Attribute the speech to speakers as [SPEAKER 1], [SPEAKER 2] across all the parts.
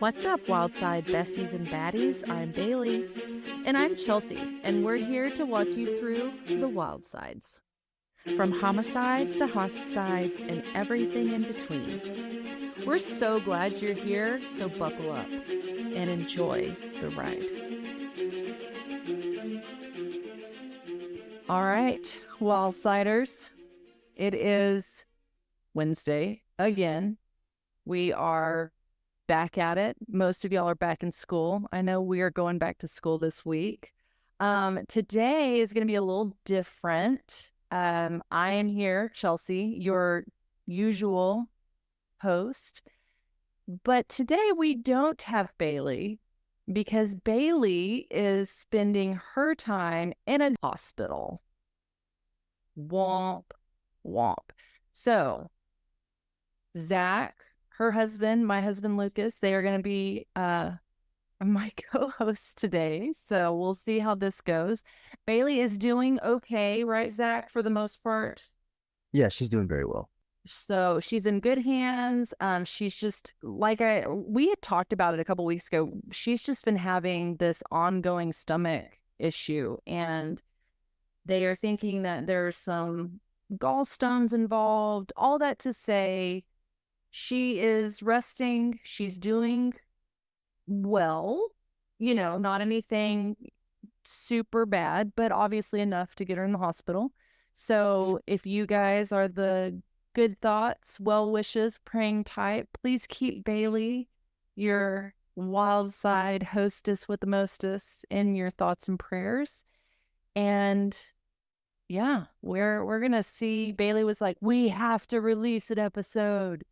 [SPEAKER 1] What's up, Wildcide besties and baddies? I'm Bailey.
[SPEAKER 2] And I'm Chelsea, and we're here to walk you through the wild sides.
[SPEAKER 1] From homicides to hosticides and everything in between.
[SPEAKER 2] We're so glad you're here, so buckle up
[SPEAKER 1] and enjoy the ride.
[SPEAKER 2] All right, Wildsiders, it is Wednesday again. We are back at it. Most of y'all are back in school. I know we are going back to school this week. Today is going to be a little different. I am here, Chelsea, your usual host. But today we don't have Bailey because Bailey is spending her time in a hospital. Womp, womp. So, Zach, her husband, my husband Lucas, they are going to be my co-hosts today. So we'll see how this goes. Bailey is doing okay, right, Zach, for the most part?
[SPEAKER 3] Yeah, she's doing very well.
[SPEAKER 2] So she's in good hands. She's just we had talked about it a couple weeks ago. She's just been having this ongoing stomach issue, and they are thinking that there's some gallstones involved. All that to say, she is resting. She's doing well, not anything super bad, but obviously enough to get her in the hospital. So if you guys are the good thoughts, well wishes, praying type, please keep Bailey, your wild side hostess with the mostest, in your thoughts and prayers. And yeah, we're gonna see. Bailey was like, we have to release an episode.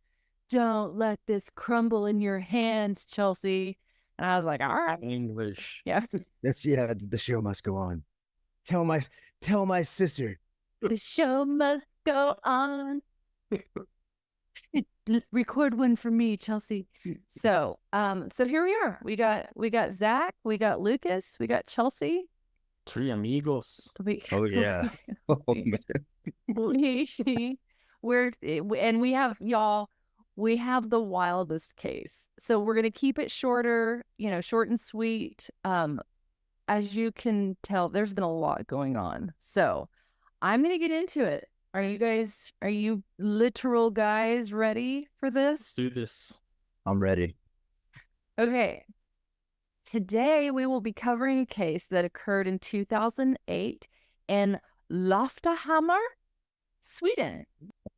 [SPEAKER 2] Don't let this crumble in your hands, Chelsea. And I was like, all right.
[SPEAKER 4] English.
[SPEAKER 2] Yeah.
[SPEAKER 3] The show must go on. Tell my sister.
[SPEAKER 2] The show must go on. Record one for me, Chelsea. So here we are. We got Zach, we got Lucas, we got Chelsea.
[SPEAKER 4] Three amigos.
[SPEAKER 3] Oh yeah. Oh man.
[SPEAKER 2] We have y'all. We have the wildest case. So we're going to keep it shorter, short and sweet. As you can tell, there's been a lot going on. So I'm going to get into it. Are you literal guys ready for this?
[SPEAKER 4] Let's do this.
[SPEAKER 3] I'm ready.
[SPEAKER 2] Okay. Today we will be covering a case that occurred in 2008 in Loftahammar, Sweden.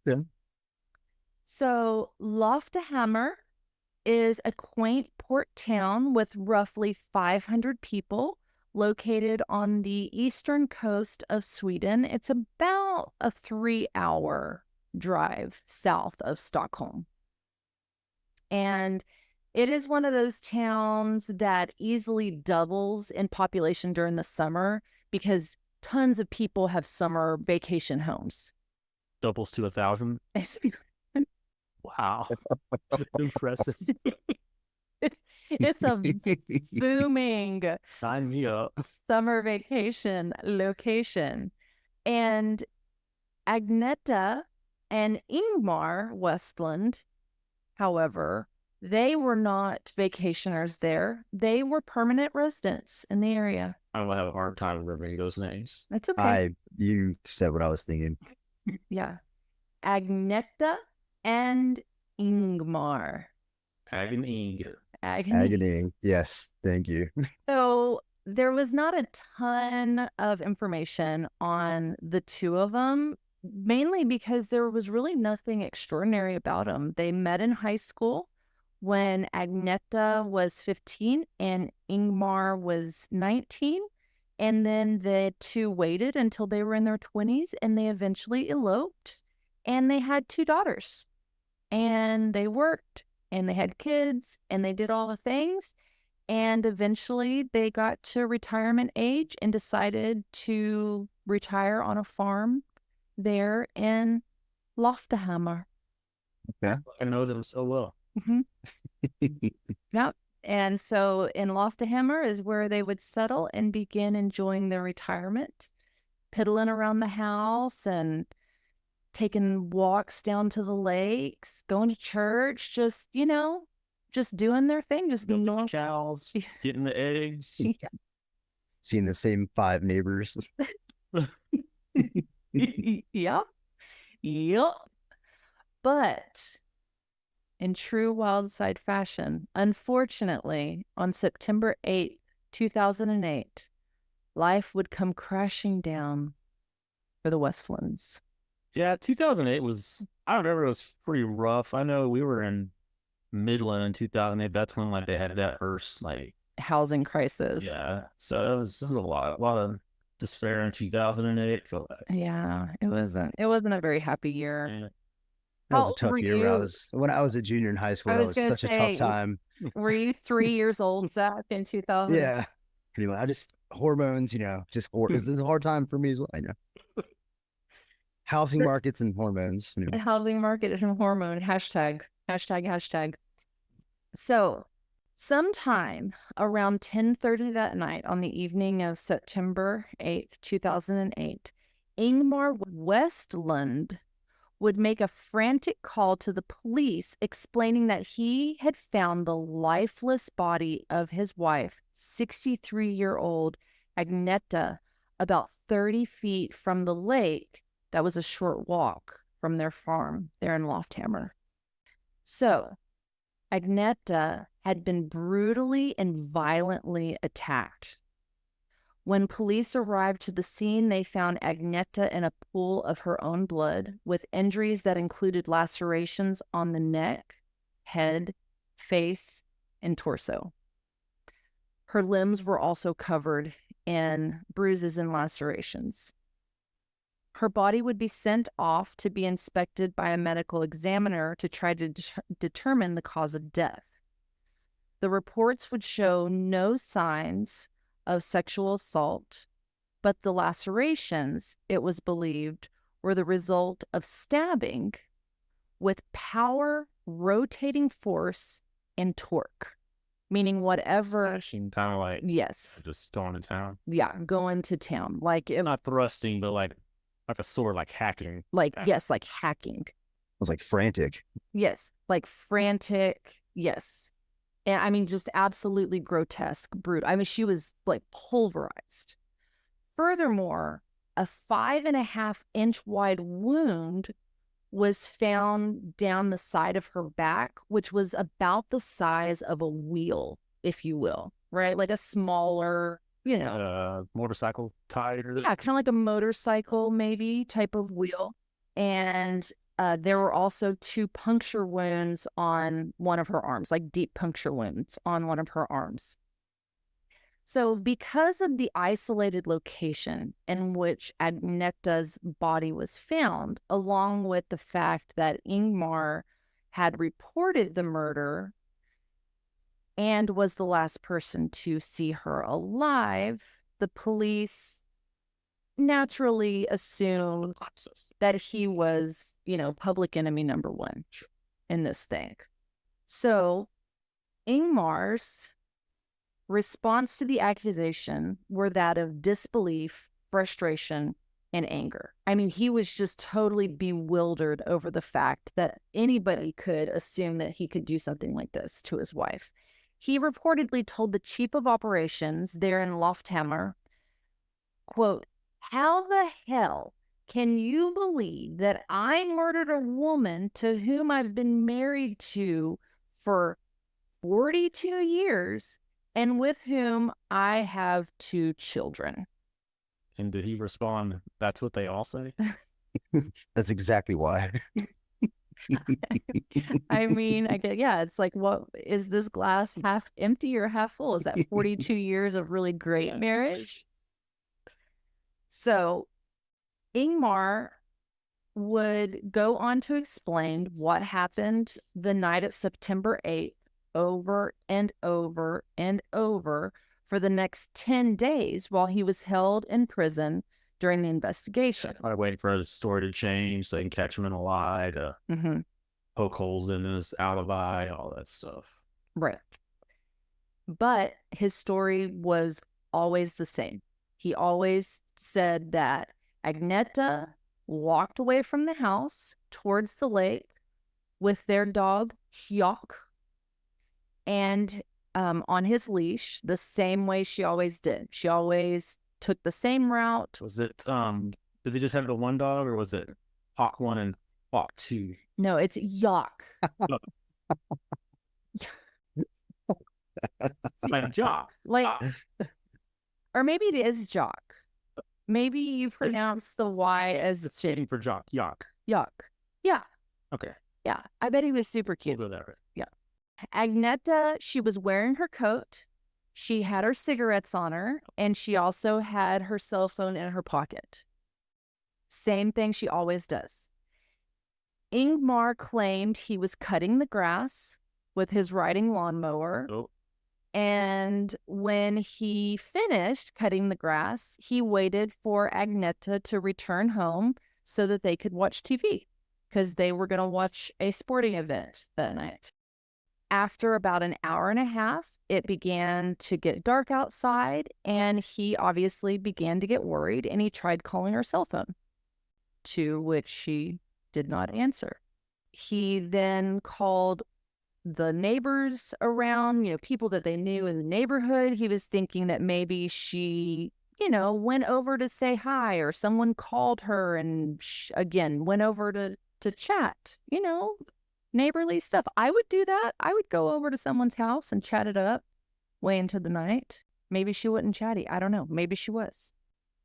[SPEAKER 3] Yeah.
[SPEAKER 2] So Loftahammar is a quaint port town with roughly 500 people located on the eastern coast of Sweden. It's about a 3-hour drive south of Stockholm. And it is one of those towns that easily doubles in population during the summer because tons of people have summer vacation homes.
[SPEAKER 4] Doubles to 1,000. Wow. Impressive.
[SPEAKER 2] It's a booming
[SPEAKER 4] Sign me up.
[SPEAKER 2] Summer vacation location. And Agneta and Ingemar Westlund, however, they were not vacationers there. They were permanent residents in the area.
[SPEAKER 4] I'm going to have a hard time remembering those names.
[SPEAKER 2] That's okay.
[SPEAKER 3] You said what I was thinking.
[SPEAKER 2] Yeah. Agneta and Ingemar.
[SPEAKER 4] Agony.
[SPEAKER 3] Yes, thank you.
[SPEAKER 2] So there was not a ton of information on the two of them, mainly because there was really nothing extraordinary about them. They met in high school when Agneta was 15 and Ingemar was 19. And then the two waited until they were in their 20s and they eventually eloped. And they had 2 daughters. And they worked and they had kids and they did all the things. And eventually they got to retirement age and decided to retire on a farm there in Loftahammar.
[SPEAKER 3] Okay.
[SPEAKER 4] I know them so well.
[SPEAKER 2] Mm-hmm. Yep. And so in Loftahammar is where they would settle and begin enjoying their retirement, piddling around the house and taking walks down to the lakes, going to church, just just doing their thing, just
[SPEAKER 4] Milking
[SPEAKER 2] normal.
[SPEAKER 4] cows, getting the eggs.
[SPEAKER 2] Yeah.
[SPEAKER 3] Seeing the same 5 neighbors.
[SPEAKER 2] Yep. Yep. But in true Wildcide fashion, unfortunately, on September 8th, 2008, life would come crashing down for the Westlunds.
[SPEAKER 4] Yeah, 2008 was, I remember it was pretty rough. I know we were in Midland in 2008. That's when like they had that first like,
[SPEAKER 2] Housing crisis.
[SPEAKER 4] yeah. So it was a lot of despair in 2008. I feel like.
[SPEAKER 2] Yeah, it wasn't a very happy year.
[SPEAKER 4] Yeah.
[SPEAKER 3] That
[SPEAKER 2] How
[SPEAKER 3] was a
[SPEAKER 2] old
[SPEAKER 3] tough
[SPEAKER 2] were
[SPEAKER 3] year.
[SPEAKER 2] you?
[SPEAKER 3] When I was a junior in high school,
[SPEAKER 2] I
[SPEAKER 3] that
[SPEAKER 2] was
[SPEAKER 3] was
[SPEAKER 2] gonna
[SPEAKER 3] such a
[SPEAKER 2] say,
[SPEAKER 3] tough time.
[SPEAKER 2] Were you 3 years old, Zach, in 2000?
[SPEAKER 3] Yeah. Pretty much. I just hormones, this is a hard time for me as well. I know. Housing markets and hormones.
[SPEAKER 2] The housing market and hormone, hashtag. So sometime around 10:30 that night on the evening of September 8th, 2008, Ingemar Westlund would make a frantic call to the police explaining that he had found the lifeless body of his wife, 63-year-old Agneta, about 30 feet from the lake. That was a short walk from their farm there in Loftahammar. So, Agneta had been brutally and violently attacked. When police arrived to the scene, they found Agneta in a pool of her own blood with injuries that included lacerations on the neck, head, face, and torso. Her limbs were also covered in bruises and lacerations. Her body would be sent off to be inspected by a medical examiner to try to determine the cause of death. The reports would show no signs of sexual assault, but the lacerations, it was believed, were the result of stabbing with power, rotating force, and torque, meaning whatever.
[SPEAKER 4] Slashing, kind of like,
[SPEAKER 2] Yes.
[SPEAKER 4] just going to town.
[SPEAKER 2] Yeah, going to town. Like,
[SPEAKER 4] Not thrusting, but like a sword, like hacking.
[SPEAKER 2] yes, like hacking.
[SPEAKER 3] I was like frantic.
[SPEAKER 2] Yes, like frantic. Yes. And I mean, just absolutely grotesque, brutal. I mean, she was like pulverized. Furthermore, a 5.5-inch wide wound was found down the side of her back, which was about the size of a wheel, if you will, right? Like a smaller,
[SPEAKER 4] Motorcycle tire.
[SPEAKER 2] yeah, kind of like a motorcycle maybe type of wheel. And there were also 2 puncture wounds on one of her arms, like deep puncture wounds on one of her arms. So because of the isolated location in which Agneta's body was found, along with the fact that Ingemar had reported the murder and was the last person to see her alive, the police naturally assumed that he was, public enemy number 1 in this thing. So Ingmar's response to the accusation were that of disbelief, frustration, and anger. I mean, he was just totally bewildered over the fact that anybody could assume that he could do something like this to his wife. He reportedly told the chief of operations there in Loftahammar, quote, "How the hell can you believe that I murdered a woman to whom I've been married to for 42 years and with whom I have 2 children?"
[SPEAKER 4] And did he respond, "That's what they all say"?
[SPEAKER 3] That's exactly why.
[SPEAKER 2] I mean, it's like, what is this glass half empty or half full? Is that 42 years of really great marriage? So Ingemar would go on to explain what happened the night of September 8th over and over and over for the next 10 days while he was held in prison during the investigation.
[SPEAKER 4] Probably waiting for his story to change so they can catch him in a lie, to poke holes in his alibi, all that stuff.
[SPEAKER 2] Right. But his story was always the same. He always said that Agneta walked away from the house towards the lake with their dog, Yocke, and on his leash, the same way she always did. She always took the same route.
[SPEAKER 4] Was it did they just have the one dog, or was it Hawk 1 and Hawk 2?
[SPEAKER 2] No, it's Yocke.
[SPEAKER 4] Like Jock.
[SPEAKER 2] Like, or maybe it is Jock. Maybe you pronounce the Y as
[SPEAKER 4] It's standing for Jock. Yocke.
[SPEAKER 2] Yocke. Yeah.
[SPEAKER 4] Okay.
[SPEAKER 2] Yeah. I bet he was super cute.
[SPEAKER 4] We'll go that way.
[SPEAKER 2] Agneta, she was wearing her coat. She had her cigarettes on her, and she also had her cell phone in her pocket. Same thing she always does. Ingemar claimed he was cutting the grass with his riding lawnmower.
[SPEAKER 4] Oh.
[SPEAKER 2] And when he finished cutting the grass, he waited for Agneta to return home so that they could watch TV, because they were going to watch a sporting event that night. After about an hour and a half, it began to get dark outside, and he obviously began to get worried, and he tried calling her cell phone, to which she did not answer. He then called the neighbors around, people that they knew in the neighborhood. He was thinking that maybe she, went over to say hi, or someone called her and again went over to chat, neighborly stuff. I would do that. I would go over to someone's house and chat it up way into the night. Maybe she wasn't chatty. I don't know. Maybe she was.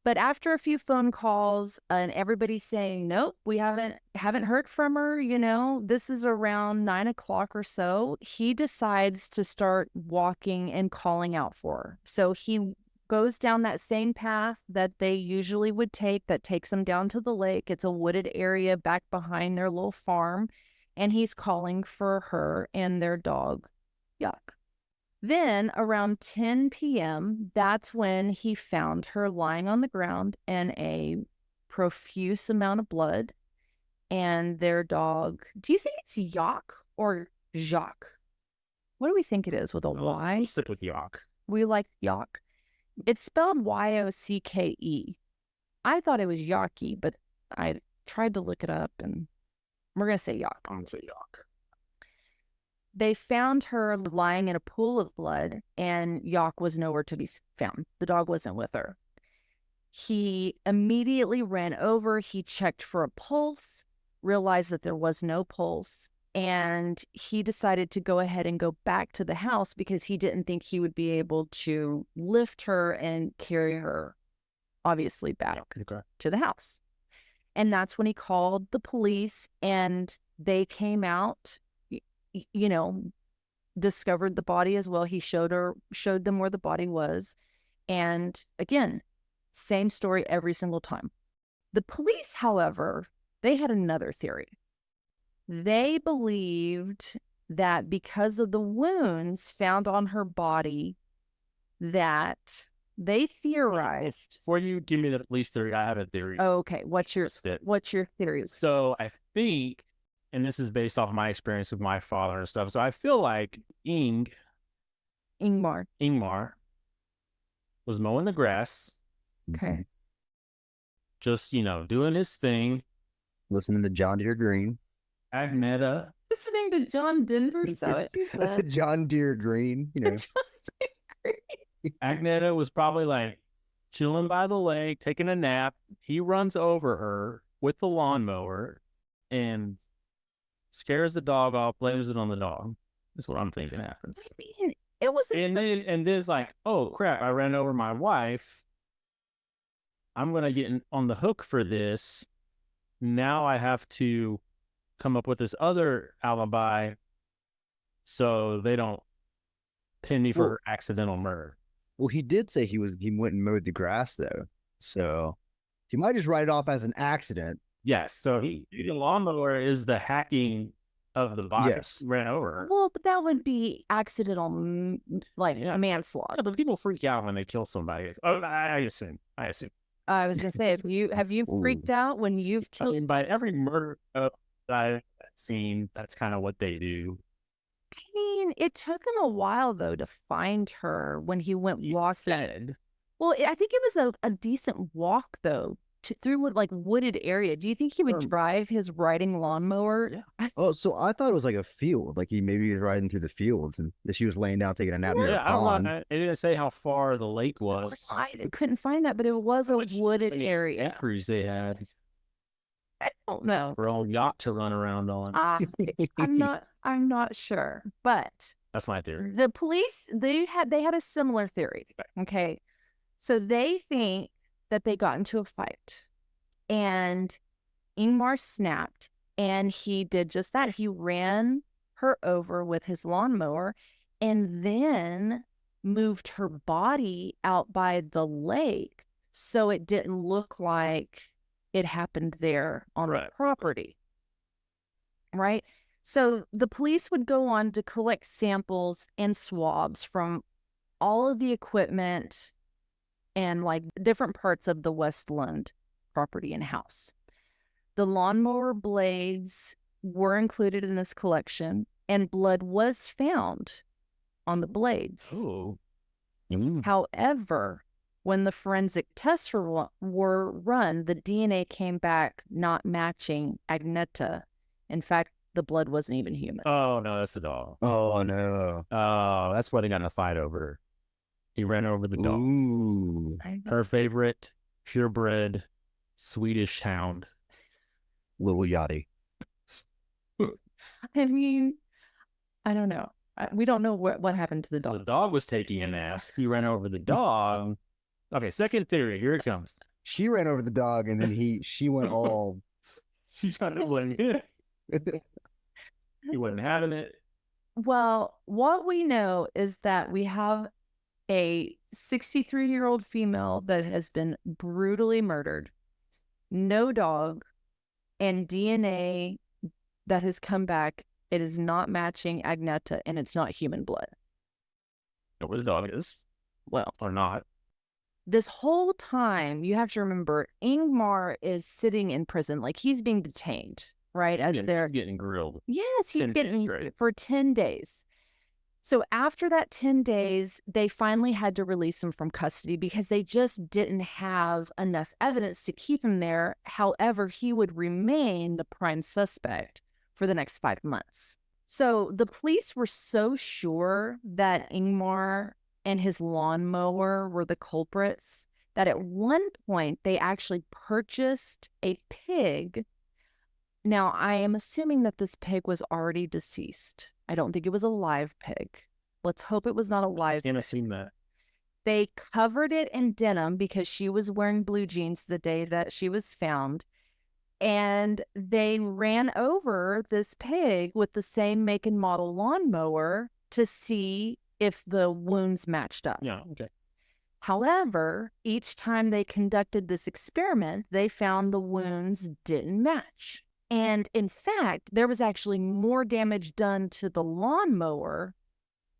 [SPEAKER 2] But after a few phone calls and everybody saying, nope, we haven't heard from her, this is around 9 o'clock or so, he decides to start walking and calling out for her. So he goes down that same path that they usually would take, that takes them down to the lake. It's a wooded area back behind their little farm. And he's calling for her and their dog, Yocke. Then around 10 p.m., that's when he found her lying on the ground in a profuse amount of blood. And their dog, do you think it's Yocke or Jacques? What do we think it is with a Y?
[SPEAKER 4] We'll stick with Yocke.
[SPEAKER 2] We like Yocke. It's spelled Yocke. I thought it was Yocke, but I tried to look it up, and we're going to say Yocke.
[SPEAKER 4] I'm going to say Yocke.
[SPEAKER 2] They found her lying in a pool of blood, and Yocke was nowhere to be found. The dog wasn't with her. He immediately ran over. He checked for a pulse, realized that there was no pulse, and he decided to go ahead and go back to the house because he didn't think he would be able to lift her and carry her, obviously, back to the house. And that's when he called the police, and they came out, discovered the body as well. He showed them where the body was. And again, same story every single time. The police, however, they had another theory. They believed that because of the wounds found on her body, that they theorized.
[SPEAKER 4] Before you give me the police theory, I have a theory.
[SPEAKER 2] Oh, okay. What's your theory?
[SPEAKER 4] So I think, and this is based off my experience with my father and stuff, so I feel like
[SPEAKER 2] Ingemar
[SPEAKER 4] was mowing the grass.
[SPEAKER 2] Okay.
[SPEAKER 4] Just, doing his thing.
[SPEAKER 3] Listening to John Deere Green.
[SPEAKER 4] Agneta.
[SPEAKER 2] Listening to John Denver? Is that what you said?
[SPEAKER 3] That's a John Deere Green,
[SPEAKER 2] John Deere Green.
[SPEAKER 4] Agneta was probably like chilling by the lake, taking a nap. He runs over her with the lawnmower and scares the dog off, blames it on the dog. That's what I'm thinking happened.
[SPEAKER 2] I mean, it was.
[SPEAKER 4] And then it's like, oh crap, I ran over my wife. I'm gonna get on the hook for this. Now I have to come up with this other alibi so they don't pin me for her accidental murder.
[SPEAKER 3] Well, he did say he went and mowed the grass though, so he might just write it off as an accident.
[SPEAKER 4] Yes, so the lawnmower is the hacking of the body.
[SPEAKER 3] Yes,
[SPEAKER 4] ran over her.
[SPEAKER 2] Well, but that would be accidental, manslaughter.
[SPEAKER 4] Yeah, but people freak out when they kill somebody. Oh, I assume.
[SPEAKER 2] I was gonna say, have you freaked out when you've killed?
[SPEAKER 4] I mean, by every murder that I've seen, that's kind of what they do.
[SPEAKER 2] I mean, it took him a while though to find her when he went walking.
[SPEAKER 4] Said.
[SPEAKER 2] Well, I think it was a decent walk though through like wooded area. Do you think he would drive his riding lawnmower?
[SPEAKER 4] Yeah.
[SPEAKER 3] Oh, so I thought it was like a field. Like he maybe was riding through the fields and she was laying down taking a nap near a
[SPEAKER 4] Yeah, I don't
[SPEAKER 3] pond.
[SPEAKER 4] know. It didn't say how far the lake was.
[SPEAKER 2] I couldn't find that, but it was a wooded area.
[SPEAKER 4] Acres they had
[SPEAKER 2] I don't know.
[SPEAKER 4] for old yacht to run around on.
[SPEAKER 2] I'm not sure, but
[SPEAKER 4] That's my theory.
[SPEAKER 2] the police they had a similar theory. Okay, so they think that they got into a fight, and Ingmar snapped, and he did just that. He ran her over with his lawnmower, and then moved her body out by the lake, so it didn't look like it happened there on the property. Right? So the police would go on to collect samples and swabs from all of the equipment and like different parts of the Westlund property and house. The lawnmower blades were included in this collection, and blood was found on the blades.
[SPEAKER 4] Oh.
[SPEAKER 2] However, when the forensic tests were run, the DNA came back not matching Agneta. In fact, the blood wasn't even human.
[SPEAKER 4] Oh, no, that's the dog.
[SPEAKER 3] Oh no.
[SPEAKER 4] Oh, that's what they got in a fight over. He ran over the dog.
[SPEAKER 3] Ooh.
[SPEAKER 4] Her favorite purebred Swedish hound.
[SPEAKER 3] Little Yachty.
[SPEAKER 2] I mean, I don't know. We don't know what happened to the
[SPEAKER 4] So
[SPEAKER 2] dog.
[SPEAKER 4] the dog was taking a nap. He ran over the dog. Okay, second theory. Here it comes.
[SPEAKER 3] She ran over the dog and then she went all
[SPEAKER 4] She kind of went. He wasn't having it.
[SPEAKER 2] Well, what we know is that we have a 63-year-old female that has been brutally murdered, no dog, and DNA that has come back. It is not matching Agneta, and it's not human blood.
[SPEAKER 4] Know where the dog is.
[SPEAKER 2] Well,
[SPEAKER 4] Or not.
[SPEAKER 2] this whole time, you have to remember, Ingmar is sitting in prison, like he's being detained, right? As they're
[SPEAKER 4] Getting grilled.
[SPEAKER 2] Yes, he's
[SPEAKER 4] 10 days
[SPEAKER 2] getting
[SPEAKER 4] straight.
[SPEAKER 2] for 10 days. So after that 10 days, they finally had to release him from custody because they just didn't have enough evidence to keep him there. However, he would remain the prime suspect for the next 5 months. So the police were so sure that Ingmar and his lawnmower were the culprits that at one point they actually purchased a pig. Now, I am assuming that this pig was already deceased. I don't think it was a live pig. Let's hope it was not a live
[SPEAKER 4] Can't
[SPEAKER 2] pig.
[SPEAKER 4] have seen that.
[SPEAKER 2] They covered it in denim because she was wearing blue jeans the day that she was found. And they ran over this pig with the same make and model lawnmower to see if the wounds matched up.
[SPEAKER 4] Yeah, okay.
[SPEAKER 2] However, each time they conducted this experiment, they found the wounds didn't match. And in fact, there was actually more damage done to the lawnmower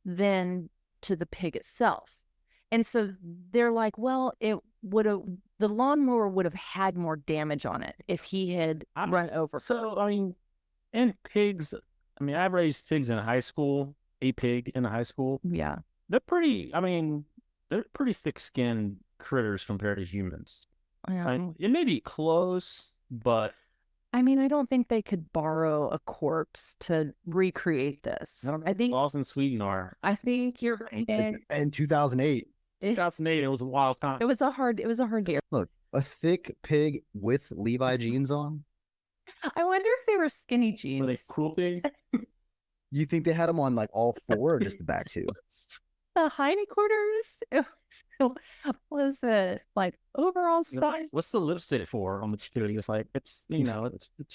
[SPEAKER 2] than to the pig itself. And so they're like, well, the lawnmower would have had more damage on it if he had run over.
[SPEAKER 4] So, I mean, and pigs, I mean, I raised pigs in high school, a pig in high school.
[SPEAKER 2] Yeah.
[SPEAKER 4] They're pretty thick-skinned critters compared to humans.
[SPEAKER 2] Yeah.
[SPEAKER 4] I mean, it may be close, but
[SPEAKER 2] I mean, I don't think they could borrow a corpse to recreate this. I think
[SPEAKER 4] laws in Sweden are.
[SPEAKER 2] I think you're right.
[SPEAKER 3] in 2008.
[SPEAKER 4] 2008, it was a wild time.
[SPEAKER 2] It was a hard year.
[SPEAKER 3] Look, a thick pig with Levi jeans on.
[SPEAKER 2] I wonder if they were skinny
[SPEAKER 4] Were they
[SPEAKER 2] jeans.
[SPEAKER 4] cruel pig?
[SPEAKER 3] You think they had them on like all four or just the back two?
[SPEAKER 2] The hindquarters was it like overall size?
[SPEAKER 4] What's the lipstick for on the chicken? It's like it's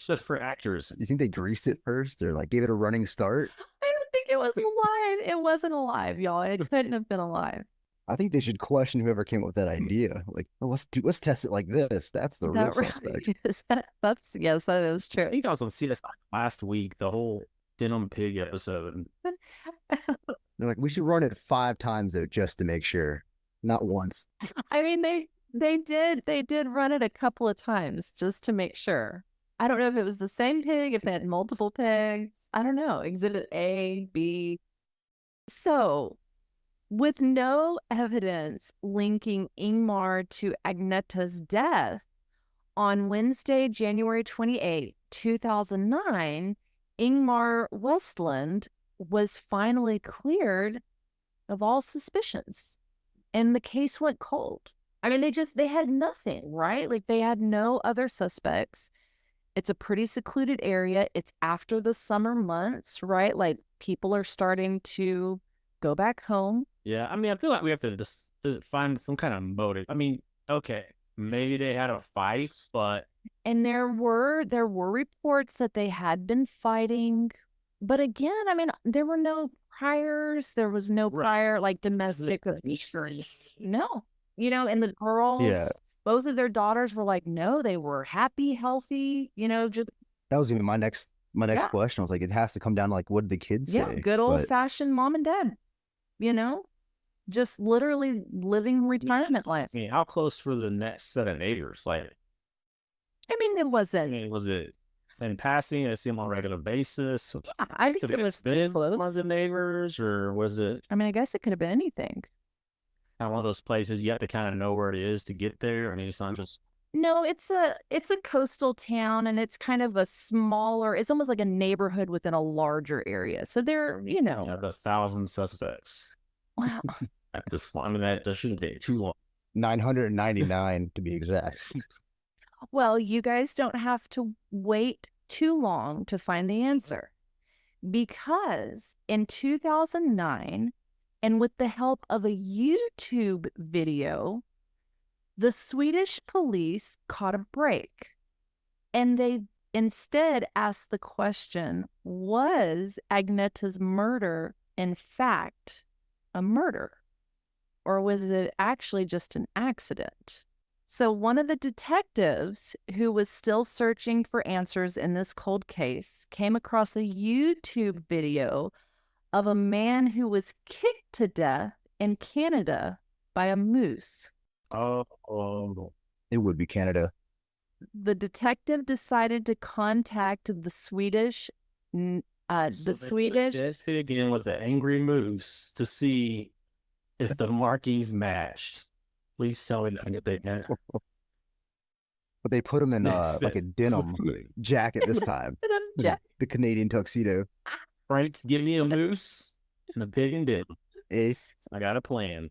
[SPEAKER 4] just for accuracy.
[SPEAKER 3] You think they greased it first or like gave it a running start?
[SPEAKER 2] I don't think it was alive. It wasn't alive, y'all. It couldn't have been alive.
[SPEAKER 3] I think they should question whoever came up with that idea. Like, well, let's test it like this. That's the real suspect.
[SPEAKER 2] Yes, that is
[SPEAKER 4] I
[SPEAKER 2] true.
[SPEAKER 4] think I was on CSI last week, the whole denim pig episode.
[SPEAKER 3] They're like, we should run it 5 times though, just to make sure, not once.
[SPEAKER 2] I mean, they did run it a couple of times just to make sure. I don't know if it was the same pig, if they had multiple pigs. I don't know. Exhibit A, B. So, with no evidence linking Ingmar to Agneta's death, On Wednesday, January 28, 2009, Ingemar Westlund was finally cleared of all suspicions, and the case went cold. I mean, they had nothing, right? Like, they had no other suspects. It's a pretty secluded area. It's after the summer months, right? Like, people are starting to go back home.
[SPEAKER 4] Yeah, I mean, I feel like we have to just find some kind of motive. I mean, okay, maybe they had a fight, but
[SPEAKER 2] And there were reports that they had been fighting, but again, I mean, there were no priors. There was no
[SPEAKER 4] Right.
[SPEAKER 2] prior like domestic abuse. No, and the girls,
[SPEAKER 3] Yeah.
[SPEAKER 2] both of their daughters were like, no, they were happy, healthy. Just
[SPEAKER 3] That was even my next
[SPEAKER 2] Yeah.
[SPEAKER 3] question. I was like, it has to come down to like, what did the kids say?
[SPEAKER 2] good old
[SPEAKER 3] But
[SPEAKER 2] fashioned mom and dad. Just literally living retirement life.
[SPEAKER 4] I mean, how close were the next set of neighbors? Like,
[SPEAKER 2] I mean, it
[SPEAKER 4] I
[SPEAKER 2] wasn't.
[SPEAKER 4] mean, was it in passing? I see them on a regular basis.
[SPEAKER 2] I think
[SPEAKER 4] Could
[SPEAKER 2] it was
[SPEAKER 4] been
[SPEAKER 2] close.
[SPEAKER 4] one of the neighbors, or was it
[SPEAKER 2] I mean, I guess it could have been anything.
[SPEAKER 4] kind of one of those places you have to kind of know where it is to get there? I mean, it's not just
[SPEAKER 2] No, it's a coastal town, and it's kind of a smaller. It's almost like a neighborhood within a larger area. So they're,
[SPEAKER 4] you have 1,000 suspects
[SPEAKER 2] wow.
[SPEAKER 4] at this point. I mean, that shouldn't take too long.
[SPEAKER 3] 999 to be exact.
[SPEAKER 2] Well, you guys don't have to wait too long to find the answer, because in 2009, and with the help of a YouTube video, the Swedish police caught a break, and they instead asked the question, was Agneta's murder in fact a murder, or was it actually just an accident? So one of the detectives who was still searching for answers in this cold case came across a YouTube video of a man who was kicked to death in Canada by a moose.
[SPEAKER 4] Oh,
[SPEAKER 3] It would be Canada.
[SPEAKER 2] The detective decided to contact the Swedish,
[SPEAKER 4] so they put a dead pig in with the angry moose to see if the markings matched. Please tell me that they had.
[SPEAKER 3] But they put him in
[SPEAKER 4] Yes,
[SPEAKER 3] like a denim jacket this time. The Canadian tuxedo.
[SPEAKER 4] Frank, give me a moose and a pig and denim.
[SPEAKER 3] Eh?
[SPEAKER 4] I got a plan.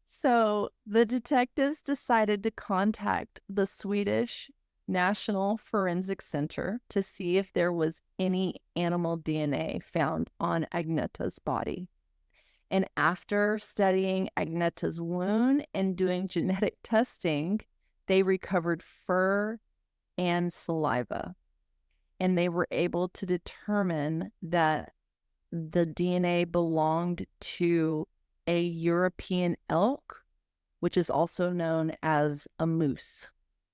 [SPEAKER 2] So the detectives decided to contact the Swedish National Forensic Center to see if there was any animal DNA found on Agneta's body. And after studying Agneta's wound and doing genetic testing, they recovered fur and saliva. And they were able to determine that the DNA belonged to a European elk, which is also known as a moose.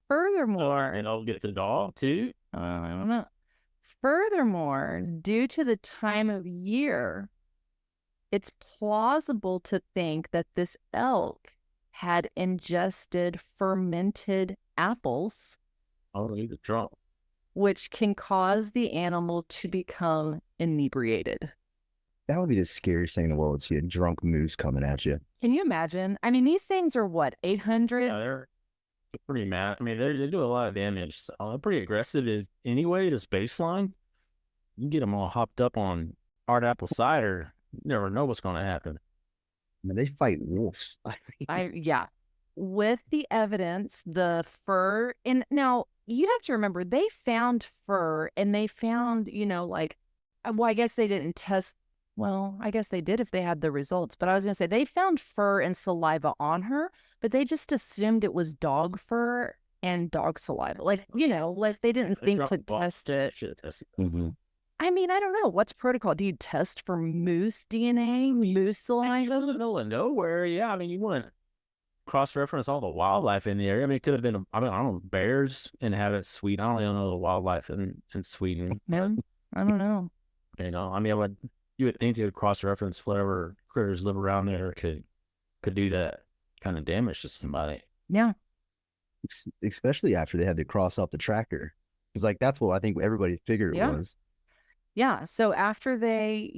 [SPEAKER 2] Furthermore,
[SPEAKER 4] And I'll get the dog too.
[SPEAKER 2] I don't know. Furthermore, due to the time of year, it's plausible to think that this elk had ingested fermented apples,
[SPEAKER 4] I'll leave the drunk.
[SPEAKER 2] which can cause the animal to become inebriated.
[SPEAKER 3] That would be the scariest thing in the world, to see a drunk moose coming at you.
[SPEAKER 2] Can you imagine? I mean, these things are what, 800?
[SPEAKER 4] Yeah, they're pretty mad. I mean, they do a lot of damage. So they're pretty aggressive anyway. This baseline, you can get them all hopped up on hard apple cider. You never know what's going to happen.
[SPEAKER 3] I mean, they fight wolves.
[SPEAKER 2] Yeah. With the evidence, the fur, and now you have to remember, they found fur, and they found, I guess they didn't test. Well, I guess they did if they had the results, but I was going to say they found fur and saliva on her, but they just assumed it was dog fur and dog saliva. Like they didn't think to test it.
[SPEAKER 4] Should have tested.
[SPEAKER 3] Mm-hmm.
[SPEAKER 2] I mean, I don't know. What's protocol? Do you test for moose DNA, moose saliva?
[SPEAKER 4] In the middle of nowhere, yeah. I mean, you want to cross-reference all the wildlife in the area. I mean, it could have been, I don't know, bears inhabit Sweden. I don't even know the wildlife in Sweden.
[SPEAKER 2] No, I don't know.
[SPEAKER 4] I mean, you would think they would cross-reference whatever critters live around there could do that kind of damage to somebody.
[SPEAKER 2] Yeah.
[SPEAKER 3] Especially after they had to cross off the tractor. Because, like, that's what I think everybody figured it was.
[SPEAKER 2] Yeah. So after they,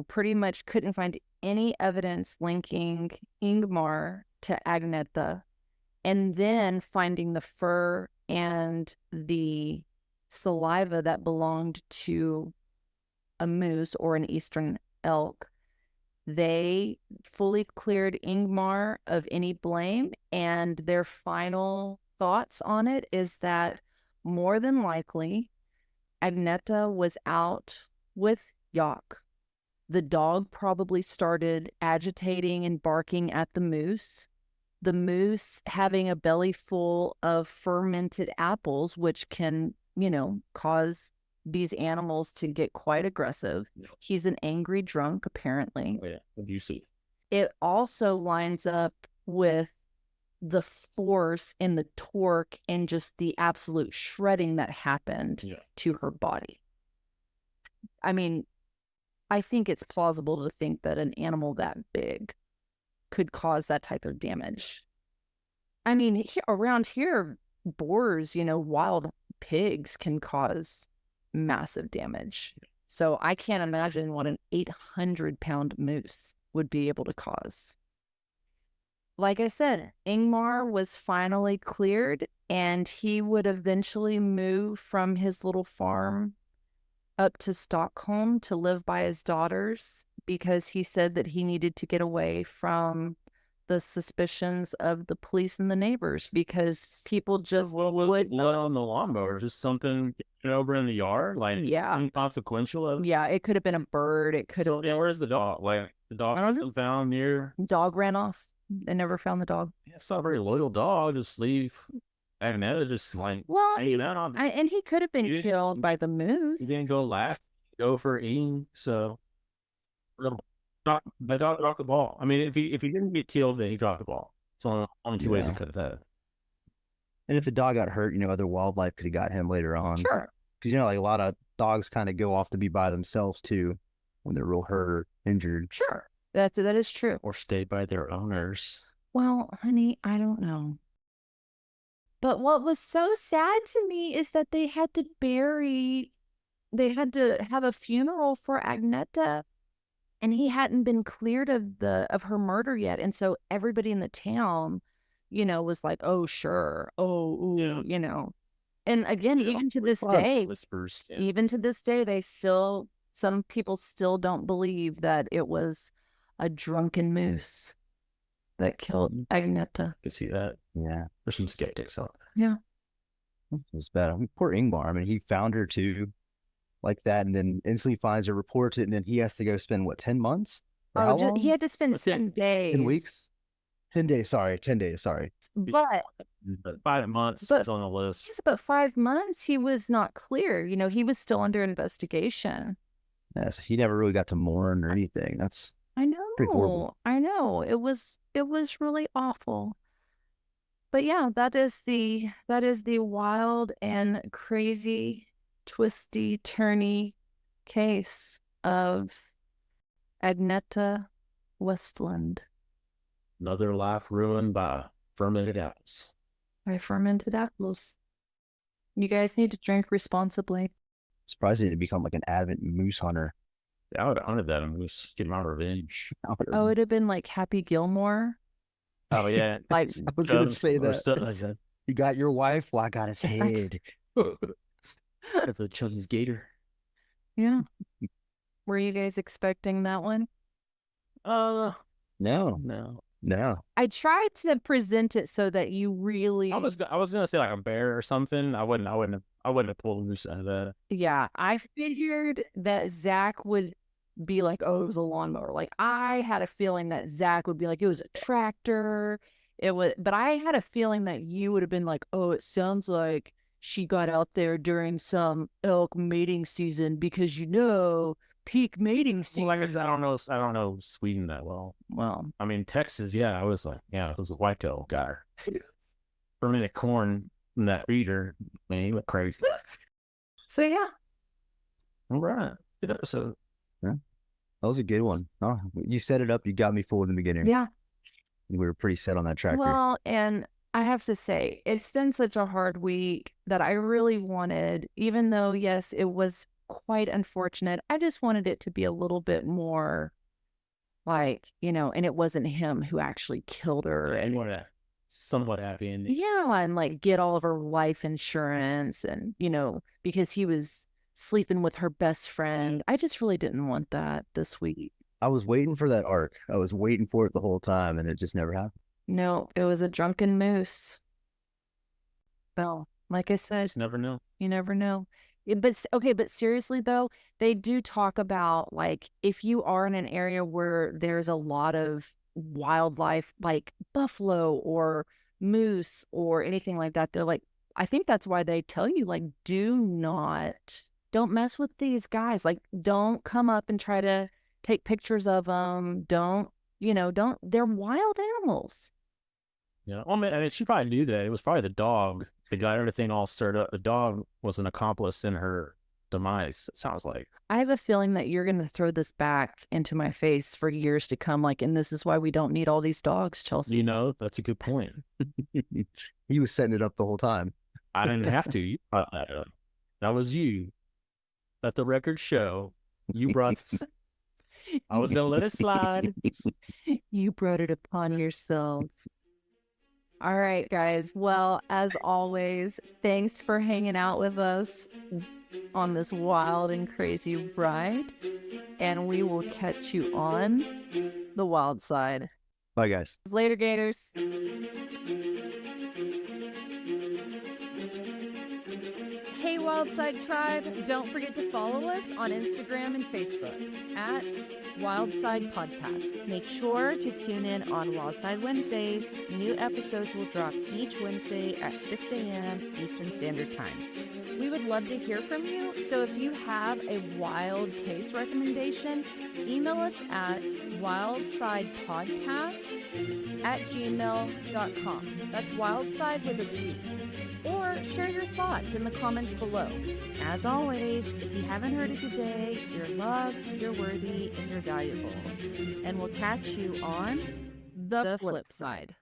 [SPEAKER 2] pretty much couldn't find any evidence linking Ingemar to Agneta, and then finding the fur and the saliva that belonged to a moose or an eastern elk, they fully cleared Ingemar of any blame, and their final thoughts on it is that more than likely Agneta was out with Yocke. The dog probably started agitating and barking at the moose. The moose having a belly full of fermented apples, which can, cause these animals to get quite aggressive. He's an angry drunk, apparently.
[SPEAKER 4] Oh, yeah, abusive.
[SPEAKER 2] It also lines up with the force and the torque and just the absolute shredding that happened to her body. I mean, I think it's plausible to think that an animal that big could cause that type of damage. I mean, around here, boars, wild pigs can cause massive damage. So I can't imagine what an 800-pound moose would be able to cause. Like I said, Ingemar was finally cleared, and he would eventually move from his little farm up to Stockholm to live by his daughters, because he said that he needed to get away from the suspicions of the police and the neighbors, because people just would
[SPEAKER 4] not on the lawnmower, just something over in the yard, like inconsequential.
[SPEAKER 2] Yeah, it could have been a bird. It could have.
[SPEAKER 4] So, where's the dog? Like, the dog wasn't found near.
[SPEAKER 2] Dog ran off. They never found the dog.
[SPEAKER 4] Yeah, it's not a very loyal dog. Just leave Agneta just like hanging out on.
[SPEAKER 2] And he could have been killed by the moose.
[SPEAKER 4] He didn't go last. Go for eating. So the dog dropped the ball. I mean, if he didn't get killed, then he dropped the ball. So only two ways to cut that.
[SPEAKER 3] And if the dog got hurt, other wildlife could have got him later on.
[SPEAKER 2] Sure.
[SPEAKER 3] Because like a lot of dogs kind of go off to be by themselves too when they're real hurt or injured.
[SPEAKER 2] Sure. That is true.
[SPEAKER 4] Or stay by their owners.
[SPEAKER 2] Well, honey, I don't know. But what was so sad to me is that they had to have a funeral for Agneta, and he hadn't been cleared of her murder yet. And so everybody in the town, was like, oh, sure. Oh, ooh, And again, even to this day,
[SPEAKER 4] whispers. Yeah.
[SPEAKER 2] Even to this day, some people still don't believe that it was a drunken moose that killed Agneta.
[SPEAKER 4] I can see that.
[SPEAKER 3] Yeah.
[SPEAKER 4] There's some skeptics out there.
[SPEAKER 2] Yeah.
[SPEAKER 3] It was bad. Poor Ingemar. I mean, he found her too, like that, and then instantly finds her, reports it, and then he has to go spend, 10 months? Or how long?
[SPEAKER 2] He had to spend 10 days.
[SPEAKER 3] 10 weeks? 10 days, sorry. 10 days, sorry.
[SPEAKER 2] But
[SPEAKER 4] 5 months is on the list.
[SPEAKER 2] Yes, but 5 months, he was not clear. He was still under investigation.
[SPEAKER 3] Yes, he never really got to mourn or anything. That's pretty horrible.
[SPEAKER 2] I know. It was really awful. But yeah, that is the wild and crazy, twisty, turny case of Agneta Westlund.
[SPEAKER 4] Another life ruined by fermented apples.
[SPEAKER 2] By fermented apples. You guys need to drink responsibly.
[SPEAKER 3] Surprised he didn't become like an avid moose hunter.
[SPEAKER 4] Yeah, I would have hunted that and was getting my revenge.
[SPEAKER 2] Oh, it'd have been like Happy Gilmore.
[SPEAKER 4] Oh, yeah.
[SPEAKER 3] I was going to say that. You got your wife? Well, I got his head.
[SPEAKER 4] Got the Chunky's gator.
[SPEAKER 2] Yeah. Were you guys expecting that one?
[SPEAKER 3] No.
[SPEAKER 2] I tried to present it so that you really.
[SPEAKER 4] I was gonna say like a bear or something. I wouldn't have pulled a moose out of that.
[SPEAKER 2] Yeah, I figured that Zach would be like, oh, it was a lawnmower. Like, I had a feeling that Zach would be like, it was a tractor. But I had a feeling that you would have been like, oh, it sounds like she got out there during some elk mating season, because peak mating season.
[SPEAKER 4] Well, like I said, I don't know Sweden that well.
[SPEAKER 2] Well,
[SPEAKER 4] I mean, Texas, yeah, I was like, it was a whitetail guy. Fermented corn from that feeder, man, he went crazy.
[SPEAKER 2] So yeah.
[SPEAKER 4] All right, good episode.
[SPEAKER 3] Yeah, that was a good one. Oh, you set it up. You got me full in the beginning.
[SPEAKER 2] Yeah,
[SPEAKER 3] we were pretty set on that tractor.
[SPEAKER 2] Well, and I have to say, it's been such a hard week that I really wanted, even though yes, it was quite unfortunate, I just wanted it to be a little bit more like, and it wasn't him who actually killed her.
[SPEAKER 4] And you wanted somewhat happy ending.
[SPEAKER 2] Yeah, and like get all of her life insurance and, because he was sleeping with her best friend. I just really didn't want that this week.
[SPEAKER 3] I was waiting for that arc. I was waiting for it the whole time, and it just never happened.
[SPEAKER 2] No, it was a drunken moose. Well, like I said,
[SPEAKER 4] Just never know.
[SPEAKER 2] you never know. But seriously though, they do talk about like if you are in an area where there's a lot of wildlife like buffalo or moose or anything like that, they're like, I think that's why they tell you like don't mess with these guys. Like don't come up and try to take pictures of them. Don't, they're wild animals.
[SPEAKER 4] Yeah. Well, I mean, she probably knew that. It was probably the dog that got everything all stirred up. The dog was an accomplice in her demise, it sounds like.
[SPEAKER 2] I have a feeling that you're going to throw this back into my face for years to come. Like, and this is why we don't need all these dogs, Chelsea.
[SPEAKER 4] That's a good point.
[SPEAKER 3] He was setting it up the whole time.
[SPEAKER 4] I didn't have to. You brought that up. That was you. Let the record show. You brought this. I was going to let it slide.
[SPEAKER 2] You brought it upon yourself. All right, guys. Well, as always, thanks for hanging out with us on this wild and crazy ride. And we will catch you on the wild side.
[SPEAKER 3] Bye, guys.
[SPEAKER 2] Later, Gators. Hey, Wildside Tribe, don't forget to follow us on Instagram and Facebook at Wildside Podcast.
[SPEAKER 1] Make sure to tune in on Wildside Wednesdays. New episodes will drop each Wednesday at 6 a.m. Eastern Standard Time.
[SPEAKER 2] We would love to hear from you, so if you have a wild case recommendation, email us at wildsidepodcast@gmail.com. That's Wildside with a C. Or share your thoughts in the comments below.
[SPEAKER 1] As always, if you haven't heard it today, you're loved, you're worthy, and you're valuable. And we'll catch you on
[SPEAKER 2] The flip side.